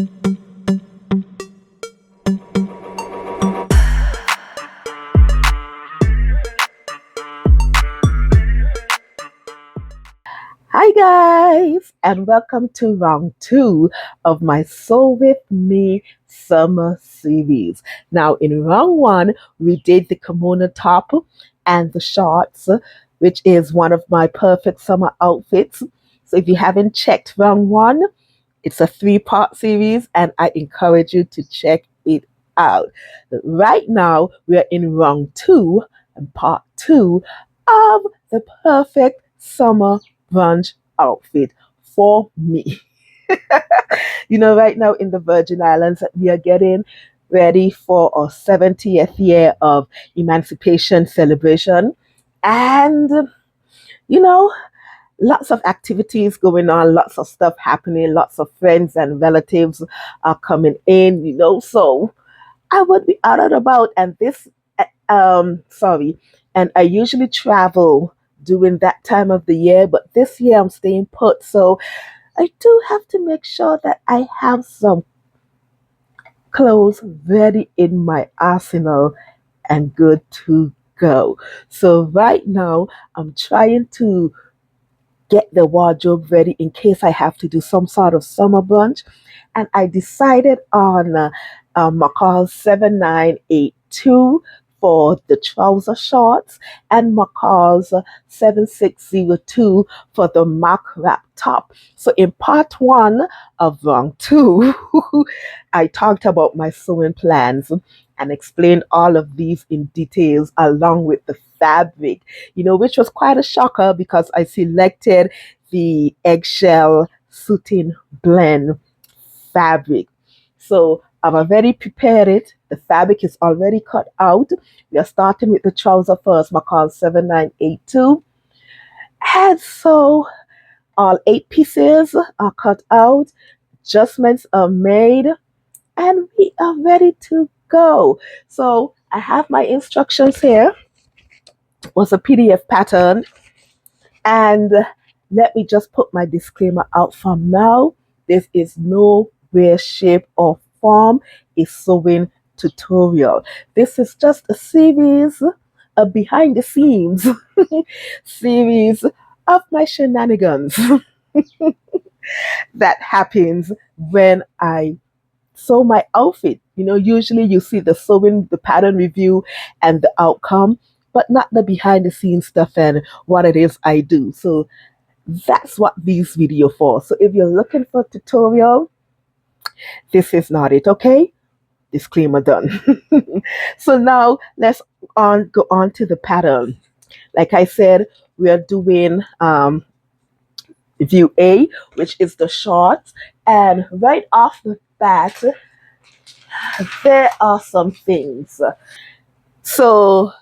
Hi guys, and welcome to round 2 of my Sew with Me summer series. Now in round 1, we did the kimono top and the shorts, which is one of my perfect summer outfits. So if you haven't checked round 1, it's a 3-part series and I encourage you to check it out. Right now, we are in round 2 and part 2 of the perfect summer brunch outfit for me. Right now in the Virgin Islands, we are getting ready for our 70th year of emancipation celebration. And, you know, lots of activities going on, lots of stuff happening, lots of friends and relatives are coming in, so I would be out and about and and I usually travel during that time of the year, but this year I'm staying put, so I do have to make sure that I have some clothes ready in my arsenal and good to go. So right now I'm trying to get the wardrobe ready in case I have to do some sort of summer brunch. And I decided on McCall's 7982 for the trouser shorts and McCall's 7602 for the mock wrap top. So in part 1 of round 2, I talked about my sewing plans and explained all of these in details along with the fabric, which was quite a shocker because I selected the eggshell satin blend fabric. So I've already prepared it. The fabric is already cut out. We are starting with the trouser first, McCall 7982. And so all 8 pieces are cut out, adjustments are made, and we are ready to go. So I have my instructions here. It was a PDF pattern. And let me just put my disclaimer out from now. This is no way, shape, or form a sewing tutorial. This is just a series, a behind the scenes series of my shenanigans that happens when I sew my outfit. Usually you see the sewing, the pattern review, and the outcome, but not the behind the scenes stuff and what it is I do. So that's what these video for. So if you're looking for a tutorial, this is not it, okay? Disclaimer done. So now let's go on to the pattern. Like I said, we are doing view A, which is the shorts, and right off the bat, there are some things. So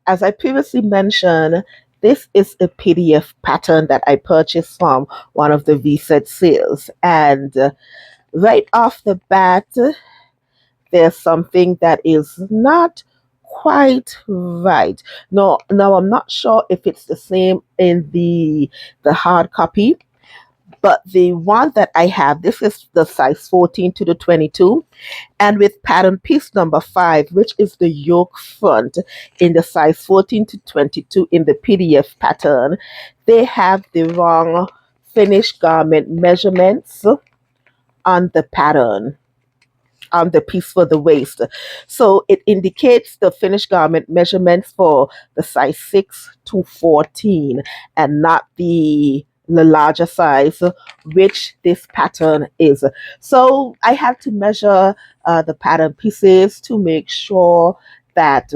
as I previously mentioned, this is a PDF pattern that I purchased from one of the VSET sales. And right off the bat, there's something that is not quite right. No, now I'm not sure if it's the same in the hard copy, but the one that I have, this is the size 14 to the 22, and with pattern piece number 5, which is the yoke front in the size 14 to 22 in the PDF pattern, they have the wrong finished garment measurements on the pattern, on the piece for the waist. So it indicates the finished garment measurements for the size 6 to 14 and not the larger size, which this pattern is. So I have to measure the pattern pieces to make sure that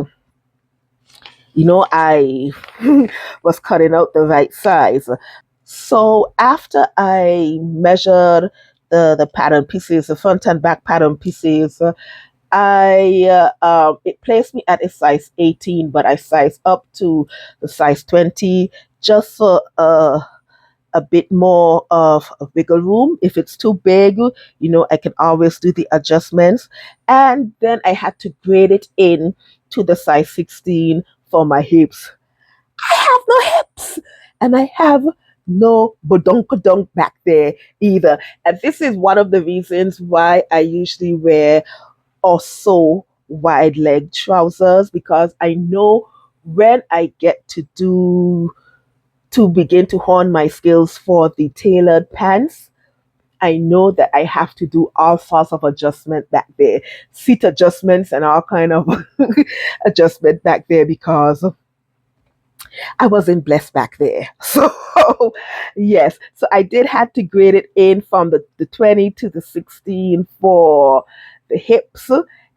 I was cutting out the right size. So after I measured the pattern pieces, the front and back pattern pieces, it placed me at a size 18, but I sized up to the size 20 just for a bit more of a wiggle room. If it's too big, I can always do the adjustments. And then I had to grade it in to the size 16 for my hips. I have no hips, and I have no badonkadonk back there either. And this is one of the reasons why I usually wear or sew wide leg trousers, because I know when I get to begin to hone my skills for the tailored pants, I know that I have to do all sorts of adjustment back there, seat adjustments and all kind of adjustment back there, because I wasn't blessed back there. So yes, so I did have to grade it in from the 20 to the 16 for the hips,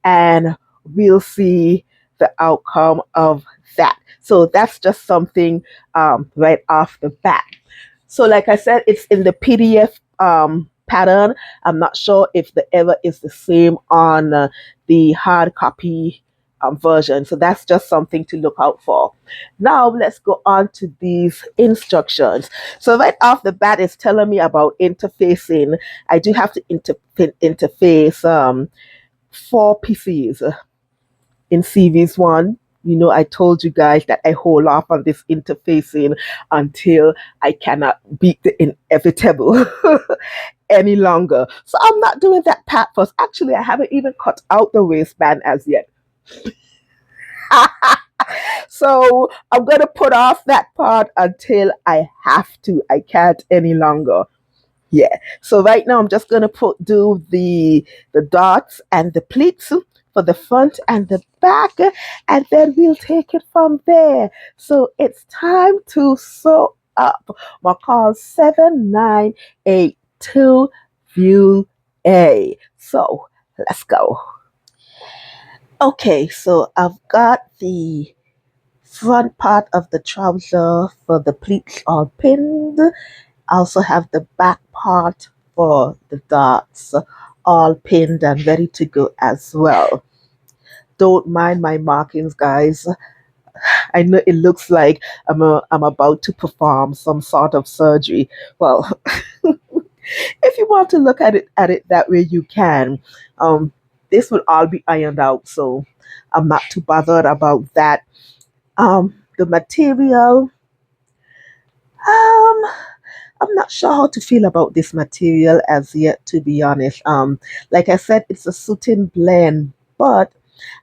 and we'll see the outcome of that. So that's just something right off the bat. So like I said, it's in the PDF pattern. I'm not sure if the ever is the same on the hard copy version. So that's just something to look out for. Now let's go on to these instructions. So right off the bat, it's telling me about interfacing. I do have to interface four pieces in Series 1. You know, I told you guys that I hold off on this interfacing until I cannot beat the inevitable any longer. So I'm not doing that part first. Actually, I haven't even cut out the waistband as yet. So I'm going to put off that part until I have to. I can't any longer. Yeah. So right now I'm just gonna do the dots and the pleats for the front and the back, and then we'll take it from there. So it's time to sew up my call 7982 view A. So let's go. Okay, so I've got the front part of the trouser for the pleats all pinned. I also have the back part for the dots all pinned and ready to go as well. Don't mind my markings, guys. I know it looks like I'm about to perform some sort of surgery. Well, if you want to look at it that way, you can. This will all be ironed out, so I'm not too bothered about that. The material. Um, I'm not sure how to feel about this material as yet, to be honest. Like I said, it's a suiting blend, but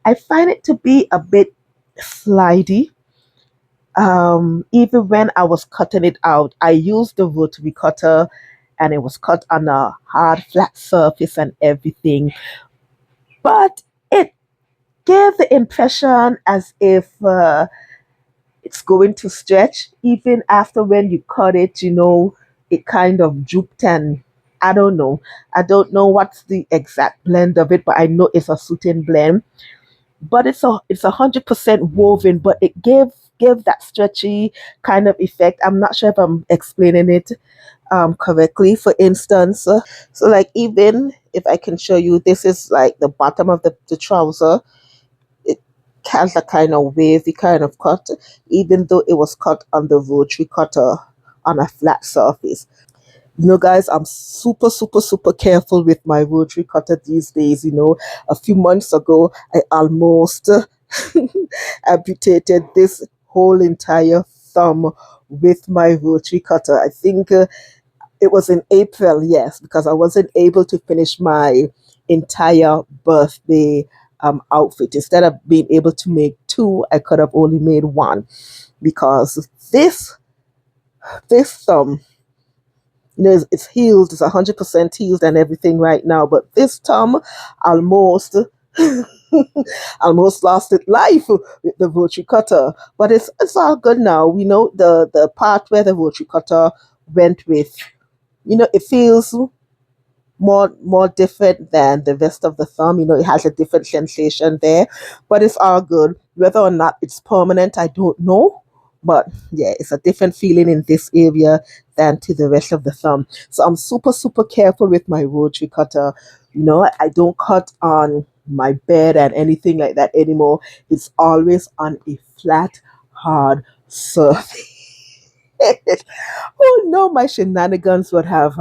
I find it to be a bit slidey. Even when I was cutting it out, I used the rotary cutter, and it was cut on a hard, flat surface and everything. But it gave the impression as if it's going to stretch even after when you cut it, it kind of drooped, and I don't know what's the exact blend of it, but I know it's a suiting blend. But it's 100% woven, but it gave that stretchy kind of effect. I'm not sure if I'm explaining it correctly. For instance, so like, even if I can show you, this is like the bottom of the trouser. It has a kind of wavy kind of cut, even though it was cut on the rotary cutter on a flat surface. Guys, I'm super, super, super careful with my rotary cutter these days. A few months ago, I almost amputated this whole entire thumb with my rotary cutter. I think it was in April, yes, because I wasn't able to finish my entire birthday outfit. Instead of being able to make two, I could have only made one, because this thumb, it's healed, it's 100% healed and everything right now, but this thumb almost almost lost its life with the rotary cutter. But it's all good now. We know the part where the rotary cutter went with, it feels more different than the rest of the thumb. It has a different sensation there, but it's all good. Whether or not it's permanent, I don't know. But yeah, it's a different feeling in this area than to the rest of the thumb. So I'm super, super careful with my rotary cutter. I don't cut on my bed and anything like that anymore. It's always on a flat, hard surface. Oh no, my shenanigans would have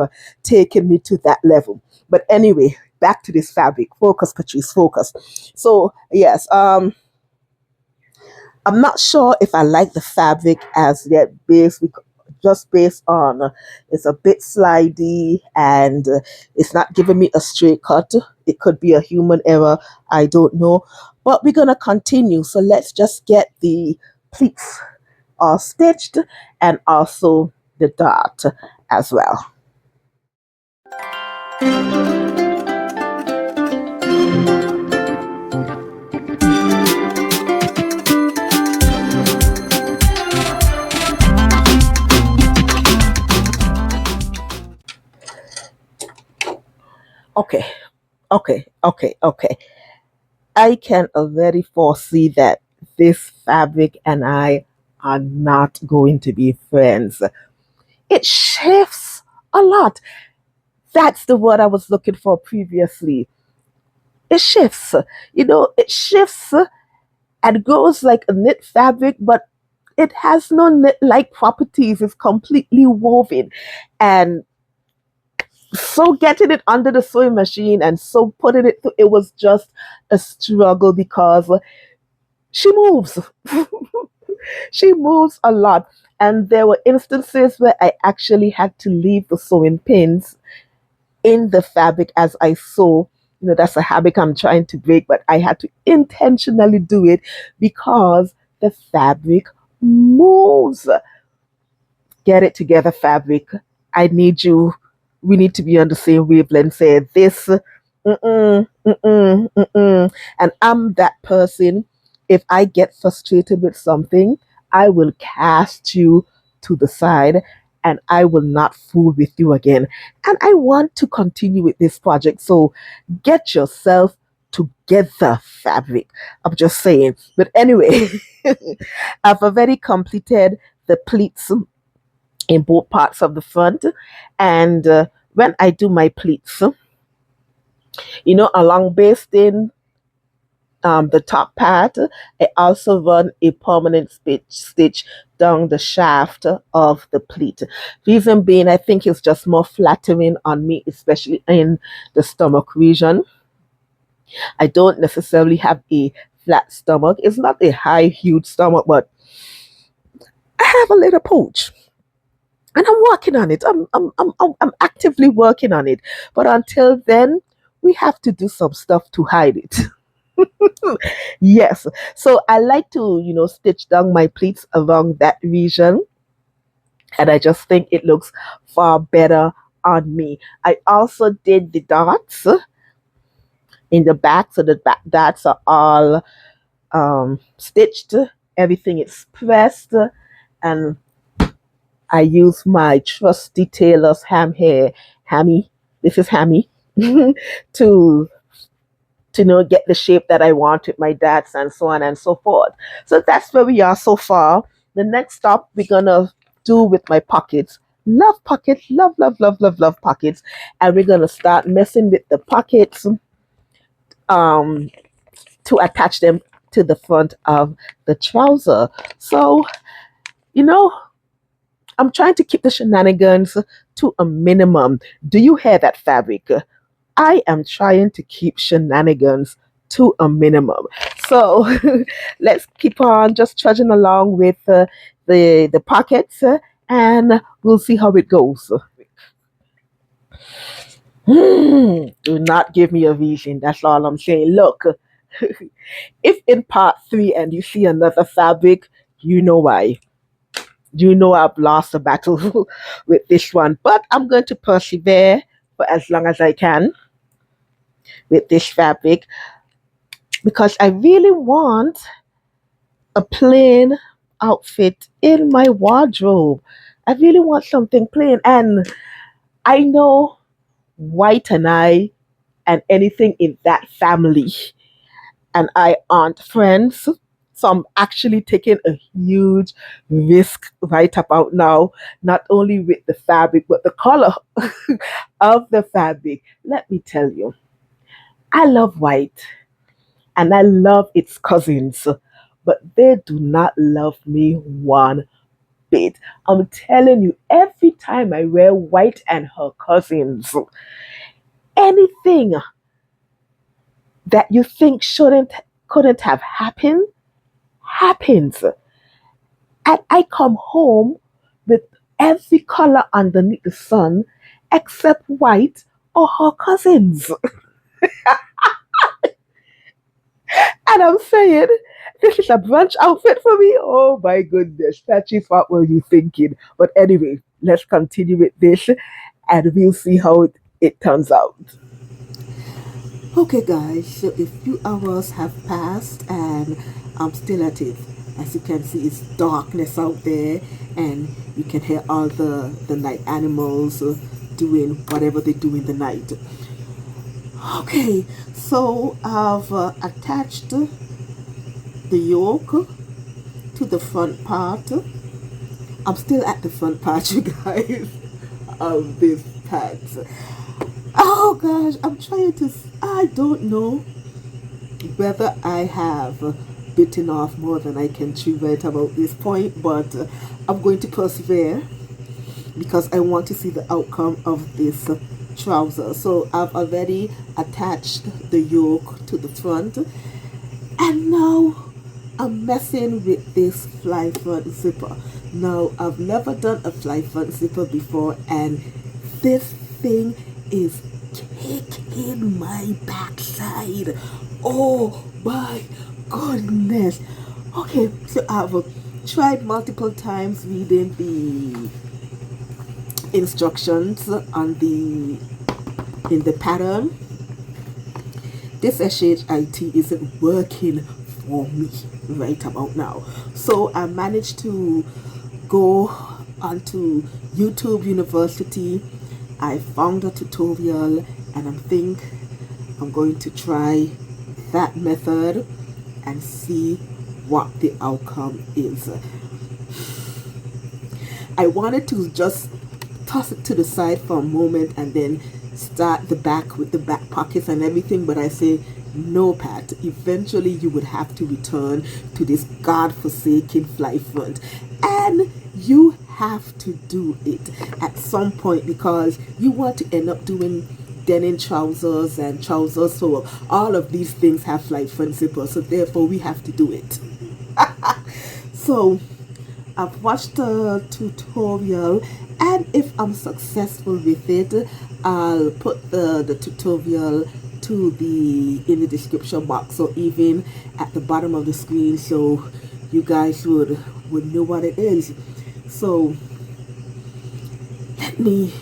taken me to that level. But anyway, back to this fabric. Focus, Patrice, focus. So yes, I'm not sure if I like the fabric as yet, just based on it's a bit slidey and it's not giving me a straight cut. It could be a human error. I don't know. But we're going to continue. So let's just get the pleats all stitched and also the dart as well. Okay, okay. I can already foresee that this fabric and I are not going to be friends. It shifts a lot. That's the word I was looking for previously. It shifts. It shifts and goes like a knit fabric, but it has no knit like properties. It's completely woven. And so getting it under the sewing machine and so putting it through, it was just a struggle because she moves. She moves a lot. And there were instances where I actually had to leave the sewing pins in the fabric as I sew. That's a habit I'm trying to break, but I had to intentionally do it because the fabric moves. Get it together, fabric. I need you. We need to be on the same wavelength. Say this, and I'm that person. If I get frustrated with something, I will cast you to the side and I will not fool with you again. And I want to continue with this project. So get yourself together, fabric. I'm just saying. But anyway, I've already completed the pleats in both parts of the front. And when I do my pleats, along basting the top part, I also run a permanent stitch down the shaft of the pleat. Reason being, I think it's just more flattering on me, especially in the stomach region. I don't necessarily have a flat stomach. It's not a high, huge stomach, but I have a little pooch. And I'm working on it. I'm actively working on it. But until then, we have to do some stuff to hide it. Yes. So I like to, stitch down my pleats along that region. And I just think it looks far better on me. I also did the dots in the back. So the back dots are all stitched. Everything is pressed. And I use my trusty tailor's hammy. This is hammy to get the shape that I want with my dots and so on and so forth. So that's where we are so far. The next stop we're gonna do with my pockets. Love pockets, love pockets, and we're gonna start messing with the pockets um to attach them to the front of the trouser. So you know I'm trying to keep the shenanigans to a minimum. Do you hear that, fabric? I am trying to keep shenanigans to a minimum. So let's keep on just trudging along with the pockets and we'll see how it goes. Do not give me a vision. That's all I'm saying. Look, if in part 3 and you see another fabric, you know why. You know I've lost a battle with this one, but I'm going to persevere for as long as I can with this fabric because I really want a plain outfit in my wardrobe. I really want something plain, and I know white and anything in that family and I aren't friends. So I'm actually taking a huge risk right about now, not only with the fabric, but the color of the fabric. Let me tell you, I love white and I love its cousins, but they do not love me one bit. I'm telling you, every time I wear white and her cousins, anything that you think couldn't have happened happens. And I come home with every color underneath the sun except white or her cousins. And I'm saying, this is a brunch outfit for me. Oh my goodness, Patrice, what were you thinking? But anyway, let's continue with this and we'll see how it turns out. Okay, guys, so a few hours have passed and I'm still at it. As you can see, it's darkness out there, and you can hear all the night animals doing whatever they do in the night. Okay, so I've attached the yoke to the front part. I'm still at the front part, you guys, of this pants. Oh gosh, I don't know whether I have bitten off more than I can chew right about this point, but I'm going to persevere because I want to see the outcome of this trouser. So I've already attached the yoke to the front, and now I'm messing with this fly front zipper. Now, I've never done a fly front zipper before, and this thing is kicking my backside. Oh my goodness. Okay, so I've tried multiple times reading the instructions on in the pattern. This shit isn't working for me right about now. So I managed to go onto YouTube University. I found a tutorial and I think I'm going to try that method and see what the outcome is. I wanted to just toss it to the side for a moment and then start the back with the back pockets and everything, but I say no, Pat, eventually you would have to return to this god-forsaken fly front, and you have to do it at some point because you want to end up doing denim trousers and trousers, so all of these things have fly front zippers, so therefore we have to do it. So I've watched the tutorial, and if I'm successful with it, I'll put the tutorial in the description box or even at the bottom of the screen, so you guys would know what it is. So let me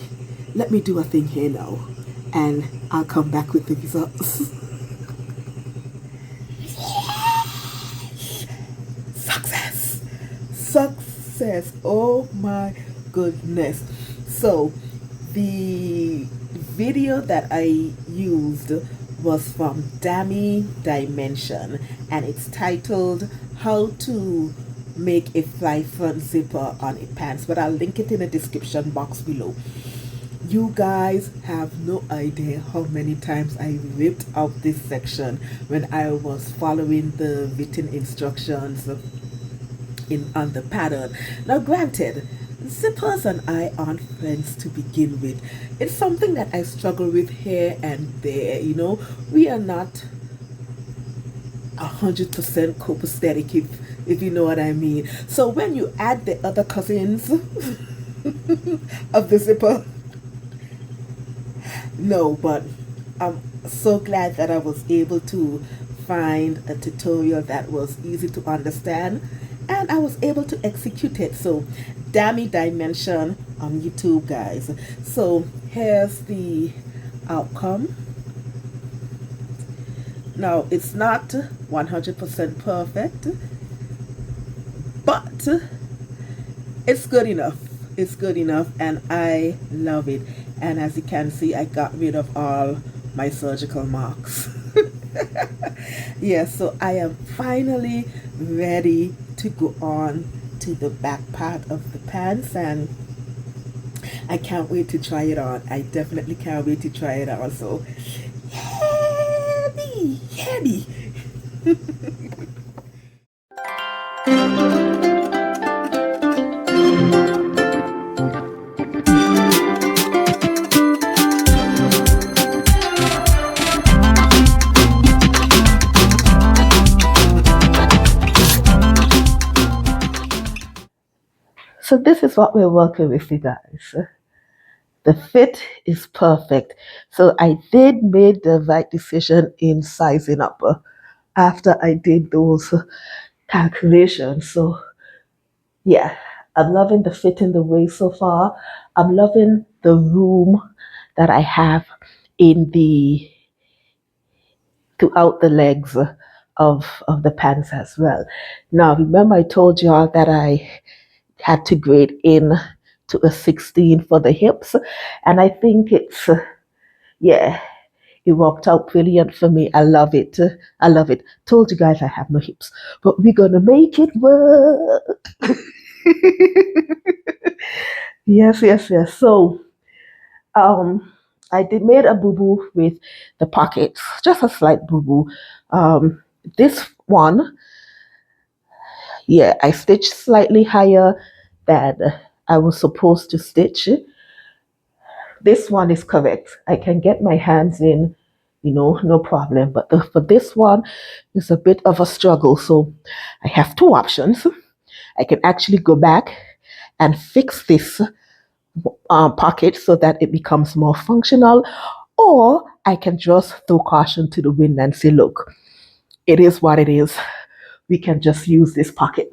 do a thing here now, and I'll come back with the results. Success. Oh my goodness. So the video that I used was from Dammy Dimension, and it's titled How to Make a Fly Front Zipper on a Pants, but I'll link it in the description box below. You guys have no idea how many times I ripped out this section when I was following the written instructions on the pattern. Now granted, zippers and I aren't friends to begin with. It's something that I struggle with here and there, you know. We are not 100% copacetic, if you know what I mean. So when you add the other cousins of the zipper, no, but I'm so glad that I was able to find a tutorial that was easy to understand, and I was able to execute it. So Dammy Dimension on YouTube, guys. So here's the outcome. Now it's not 100% perfect, but it's good enough. It's good enough, and I love it. And as you can see, I got rid of all my surgical marks. Yeah, so I am finally ready to go on to the back part of the pants, and I can't wait to try it on. I definitely can't wait to try it on. So yeah me. So this is what we're working with, you guys. The fit is perfect. So I did make the right decision in sizing up after I did those calculations. So yeah, I'm loving the fit in the waist so far. I'm loving the room that I have in the throughout the legs of the pants as well. Now remember I told y'all that I had to grade in to a 16 for the hips, and I think it's yeah, it worked out brilliant for me. I love it. I love it. Told you guys I have no hips, but we're gonna make it work. Yes, yes, yes. So, um, I did made a boo boo with the pockets, just a slight boo boo. This one, yeah, I stitched slightly higher than I was supposed to stitch. This one is correct. I can get my hands in, no problem. But for this one, it's a bit of a struggle. So I have two options. I can actually go back and fix this pocket so that it becomes more functional, or I can just throw caution to the wind and say, look, it is what it is. We can just use this pocket.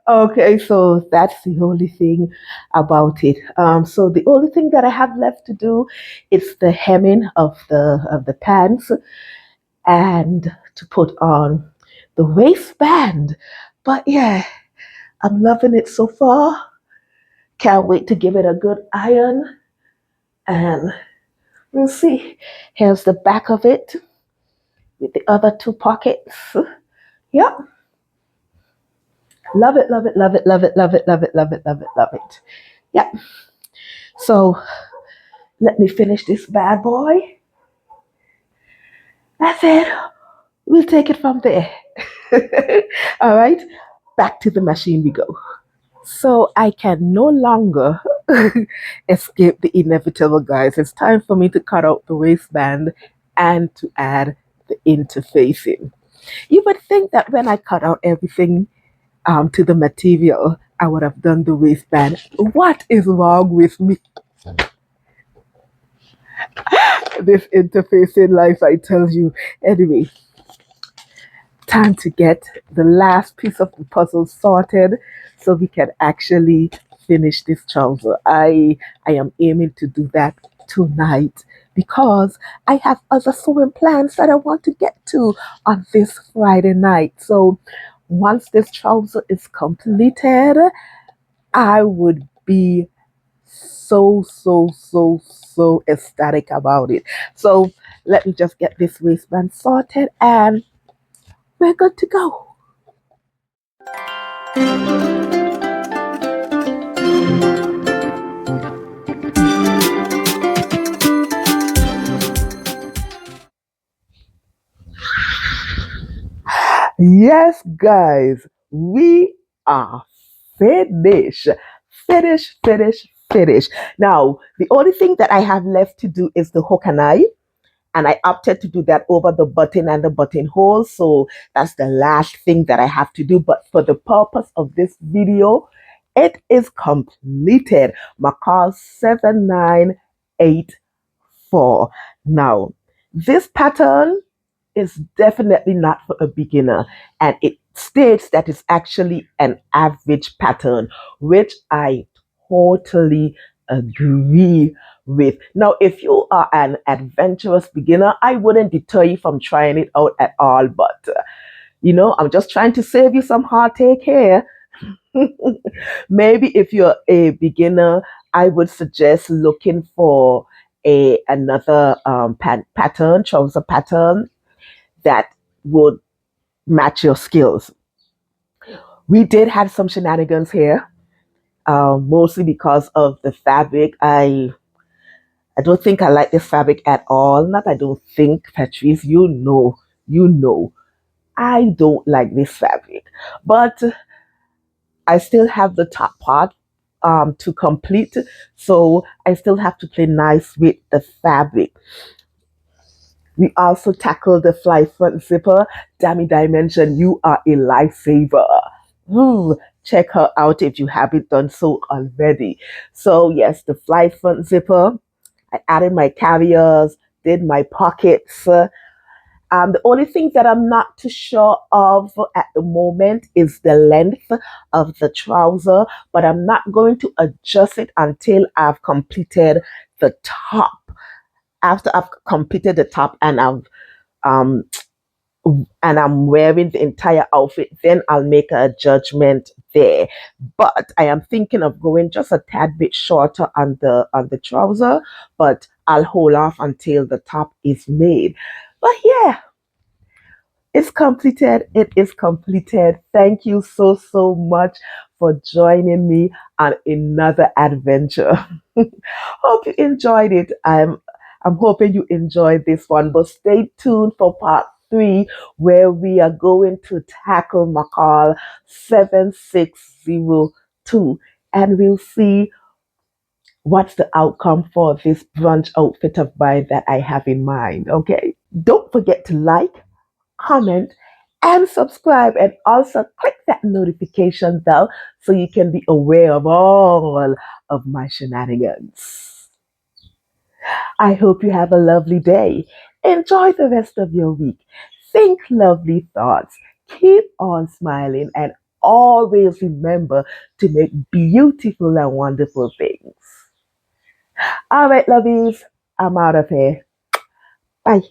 Okay, so that's the only thing about it. So the only thing that I have left to do is the hemming of the pants and to put on the waistband. But yeah, I'm loving it so far. Can't wait to give it a good iron, and we'll see. Here's the back of it with the other two pockets. Yep. Love it, love it, love it, love it, love it, love it, love it, love it, love it. Yep. So let me finish this bad boy. That's it. We'll take it from there. All right. Back to the machine we go. So I can no longer escape the inevitable, guys. It's time for me to cut out the waistband and to add the interfacing. You would think that when I cut out everything to the material, I would have done the waistband. What is wrong with me? This interfacing life, I tell you. Anyway, time to get the last piece of the puzzle sorted so we can actually finish this trouser. I am aiming to do that tonight because I have other sewing plans that I want to get to on this Friday night. So once this trouser is completed, I would be so ecstatic about it. So let me just get this waistband sorted and we're good to go. Yes, guys, we are finished. Finish, finish, finish. Now, the only thing that I have left to do is the hook and eye, and I opted to do that over the button and the buttonhole. So that's the last thing that I have to do. But for the purpose of this video, it is completed. Macaw 7984. Now, this pattern is definitely not for a beginner, and it states that it's actually an average pattern, which I totally agree with. Now, if you are an adventurous beginner, I wouldn't deter you from trying it out at all, but I'm just trying to save you some heartache here. Maybe if you're a beginner, I would suggest looking for another pattern, trouser pattern that would match your skills. We did have some shenanigans here, mostly because of the fabric. I don't think I like this fabric at all. Not I don't think, Patrice, you know, I don't like this fabric. But I still have the top part to complete, so I still have to play nice with the fabric. We also tackled the fly front zipper. Dammy Dimension, you are a lifesaver. Ooh, check her out if you haven't done so already. So yes, the fly front zipper. I added my carriers, did my pockets. The only thing that I'm not too sure of at the moment is the length of the trouser, but I'm not going to adjust it until I've completed the top. After I've completed the top um and I'm wearing the entire outfit, then I'll make a judgment there. But I am thinking of going just a tad bit shorter on the trouser, but I'll hold off until the top is made. But yeah, it's completed. It is completed. Thank you so, so much for joining me on another adventure. Hope you enjoyed it. I'm hoping you enjoyed this one, but stay tuned for part 3 where we are going to tackle McCall 7602 and we'll see what's the outcome for this brunch outfit of mine that I have in mind. Okay. Don't forget to like, comment, and subscribe, and also click that notification bell so you can be aware of all of my shenanigans. I hope you have a lovely day. Enjoy the rest of your week. Think lovely thoughts. Keep on smiling and always remember to make beautiful and wonderful things. All right, lovies, I'm out of here. Bye.